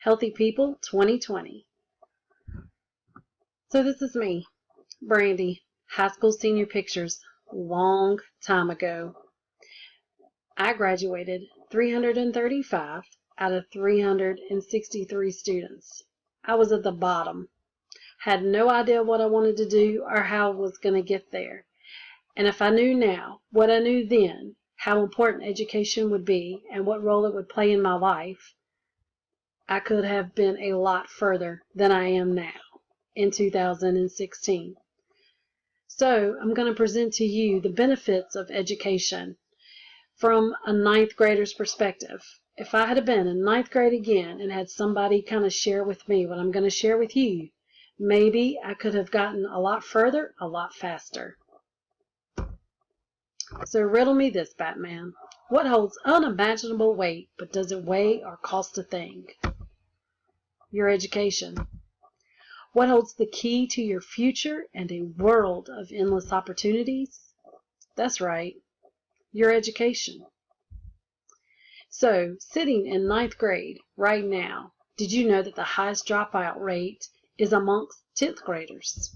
Healthy People 2020. So this is me, Brandy, high school senior pictures, long time ago. I graduated 335 out of 363 students. I was at the bottom. Had no idea what I wanted to do or how I was going to get there. And if I knew now what I knew then, how important education would be and what role it would play in my life, I could have been a lot further than I am now in 2016. So I'm going to present to you the benefits of education from a ninth grader's perspective. If I had been in ninth grade again and had somebody kind of share with me what I'm going to share with you, maybe I could have gotten a lot further, a lot faster. So riddle me this, Batman. What holds unimaginable weight, but does it weigh or cost a thing? Your education. What holds the key to your future and a world of endless opportunities? That's right, your education. So, sitting in ninth grade right now, did you know that the highest dropout rate is amongst 10th graders?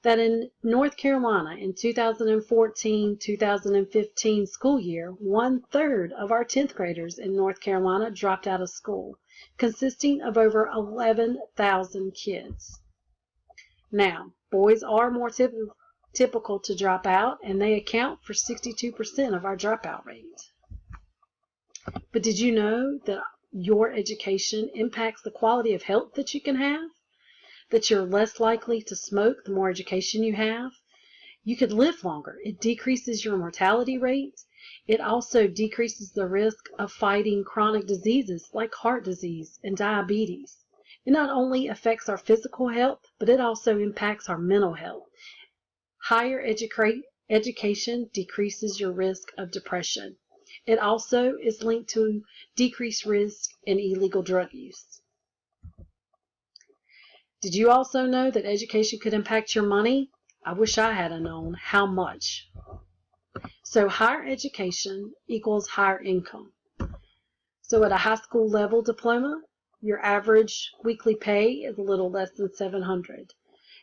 That in North Carolina in 2014-2015 school year, 1/3 of our 10th graders in North Carolina dropped out of school, consisting of over 11,000 kids. Now, boys are more typical to drop out, and they account for 62% of our dropout rate. But did you know that your education impacts the quality of health that you can have? That you're less likely to smoke the more education you have? You could live longer. It decreases your mortality rate. It also decreases the risk of fighting chronic diseases like heart disease and diabetes. It not only affects our physical health, but it also impacts our mental health. Higher education decreases your risk of depression. It also is linked to decreased risk in illegal drug use. Did you also know that education could impact your money? I wish I had known how much. So higher education equals higher income. So at a high school level diploma, your average weekly pay is a little less than $700.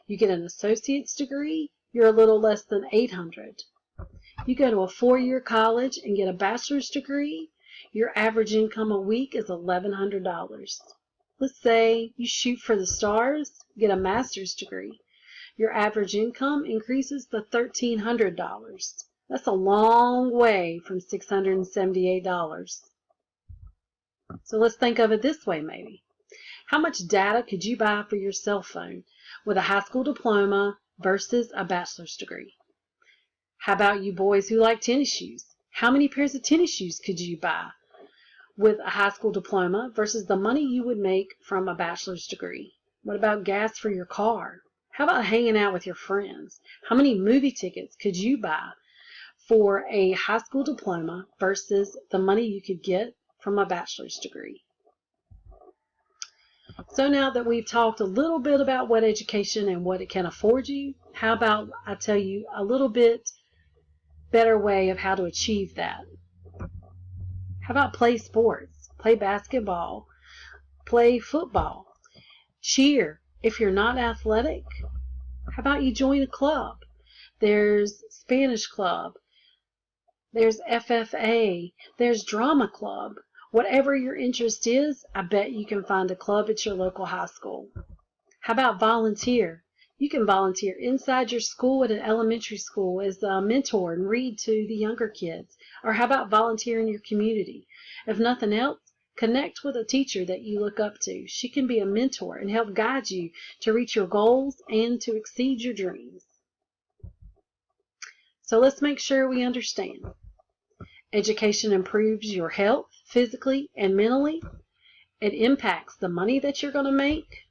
You get an associate's degree, you're a little less than $800. You go to a 4-year college and get a bachelor's degree, your average income a week is $1,100. Let's say you shoot for the stars, get a master's degree. Your average income increases to $1,300. That's a long way from $678. So let's think of it this way maybe. How much data could you buy for your cell phone with a high school diploma versus a bachelor's degree? How about you boys who like tennis shoes? How many pairs of tennis shoes could you buy with a high school diploma versus the money you would make from a bachelor's degree? What about gas for your car? How about hanging out with your friends? How many movie tickets could you buy for a high school diploma versus the money you could get from a bachelor's degree? So now that we've talked a little bit about what education and what it can afford you, how about I tell you a little bit better way of how to achieve that? How about play sports? Play basketball, play football, cheer. If you're not athletic, how about you join a club? There's Spanish club, there's FFA, there's drama club. Whatever your interest is, I bet you can find a club at your local high school. How about volunteer? You can volunteer inside your school at an elementary school as a mentor and read to the younger kids. Or how about volunteer in your community? If nothing else, connect with a teacher that you look up to. She can be a mentor and help guide you to reach your goals and to exceed your dreams. So let's make sure we understand. Education improves your health physically and mentally. It impacts the money that you're going to make.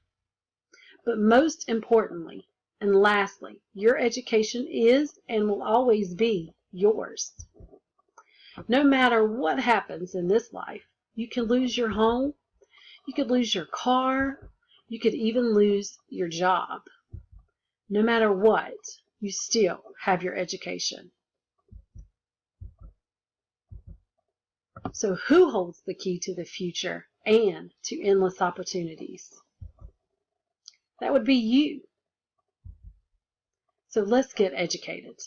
But most importantly, and lastly, your education is and will always be yours. No matter what happens in this life, you can lose your home, you could lose your car, you could even lose your job. No matter what, you still have your education. So who holds the key to the future and to endless opportunities. That would be you. So let's get educated.